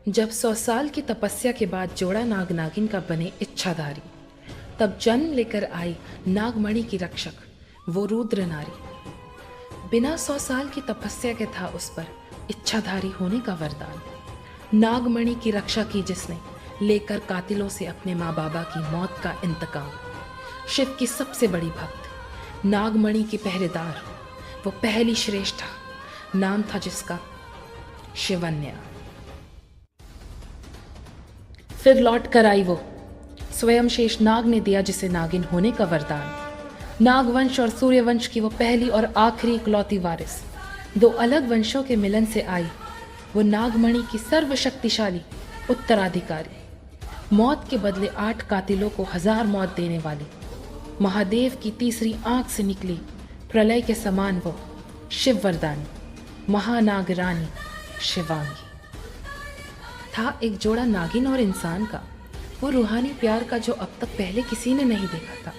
जब 100 साल की तपस्या के बाद जोड़ा नाग नागिन का बने इच्छाधारी, तब जन्म लेकर आई नागमणि की रक्षक, वो रुद्र नारी। बिना 100 साल की तपस्या के था उस पर इच्छाधारी होने का वरदान। नागमणि की रक्षा की जिसने, लेकर कातिलों से अपने माँ बाबा की मौत का इंतकाम। शिव की सबसे बड़ी भक्त, नागमणि की पहरेदार, वो पहली श्रेष्ठा, नाम था जिसका शिवन्या। फिर लौट कर आई वो, स्वयं शेष नाग ने दिया जिसे नागिन होने का वरदान। नागवंश और सूर्यवंश की वो पहली और आखिरी इकलौती वारिस। दो अलग वंशों के मिलन से आई वो नागमणि की सर्वशक्तिशाली उत्तराधिकारी। मौत के बदले 8 कातिलों को 1000 मौत देने वाली, महादेव की तीसरी आंख से निकली प्रलय के समान वो शिव वरदानी, महानाग रानी शिवांगी। था एक जोड़ा नागिन और इंसान का, वो रूहानी प्यार का जो अब तक पहले किसी ने नहीं देखा था।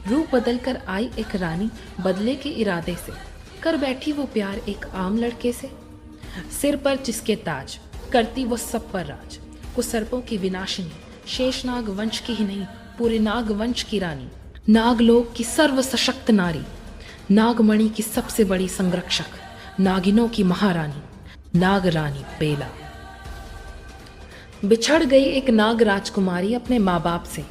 रूप बदल कर आई एक रानी बदले के इरादे से, कर बैठी वो प्यार एक आम लड़के से। सिर पर जिसके ताज, करती वो सब पर राज, कुसर्पों की विनाशिनी, शेषनाग वंश की ही नहीं पूरे नाग वंश की रानी, नागलोक की सर्व सशक्त नारी, नागमणि की सबसे बड़ी संरक्षक, नागिनों की महारानी, नाग रानी बेला। बिछड़ गई एक नाग राजकुमारी अपने माँ बाप से,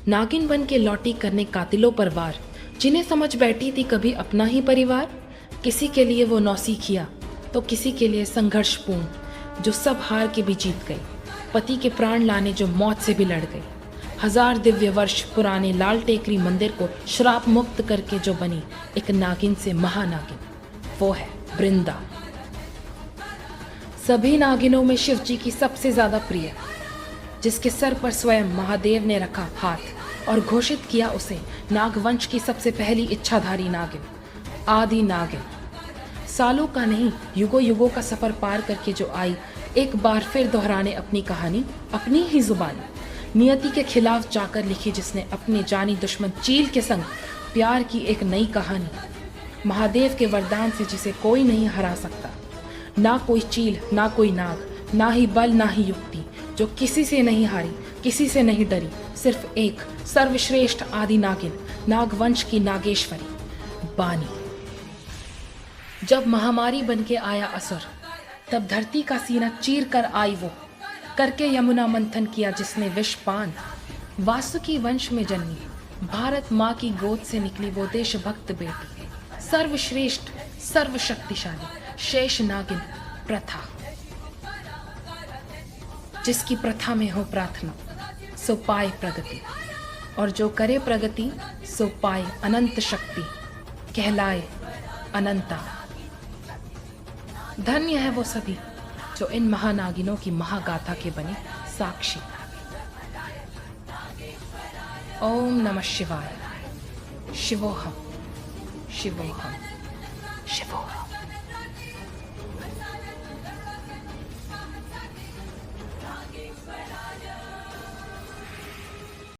नागिन बन के लौटी करने कातिलों पर वार, जिन्हें समझ बैठी थी कभी अपना ही परिवार। किसी के लिए वो नौसिखिया तो किसी के लिए संघर्षपूर्ण, जो सब हार के भी जीत गई, पति के प्राण लाने जो मौत से भी लड़ गई। 1000 दिव्य वर्ष पुराने लाल टेकरी मंदिर को श्राप मुक्त करके जो बनी एक नागिन से महानागिन, वो है वृंदा। सभी नागिनों में शिवजी की सबसे ज्यादा प्रिय, जिसके सर पर स्वयं महादेव ने रखा हाथ और घोषित किया उसे नागवंश की सबसे पहली इच्छाधारी नागिन, आदि नागिन। सालों का नहीं युगों युगों का सफर पार करके जो आई, एक बार फिर दोहराने अपनी कहानी अपनी ही जुबानी। नियति के खिलाफ जाकर लिखी जिसने अपने जानी दुश्मन चील के संग प्यार की एक नई कहानी। महादेव के वरदान से जिसे कोई नहीं हरा सकता, ना कोई चील ना कोई नाग, ना ही बल ना ही युक्ति, जो किसी से नहीं हारी किसी से नहीं डरी, सिर्फ एक सर्वश्रेष्ठ आदि नागिन, नागवंश की नागेश्वरी बानी। जब महामारी बन के आया असुर, तब धरती का सीना चीर कर आई वो, करके यमुना मंथन किया जिसने विष पान। वासुकी वंश में जन्मी, भारत माँ की गोद से निकली वो देशभक्त बेटी, सर्वश्रेष्ठ सर्वशक्तिशाली शेष नागिन प्रथा। जिसकी प्रथा में हो प्रार्थना सो पाए प्रगति, और जो करे प्रगति सो पाए अनंत शक्ति, कहलाए अनंता। धन्य है वो सभी जो इन महानागिनों की महागाथा के बने साक्षी। ओम नमः शिवाय। शिवोहम शिवोहम शिवोहम।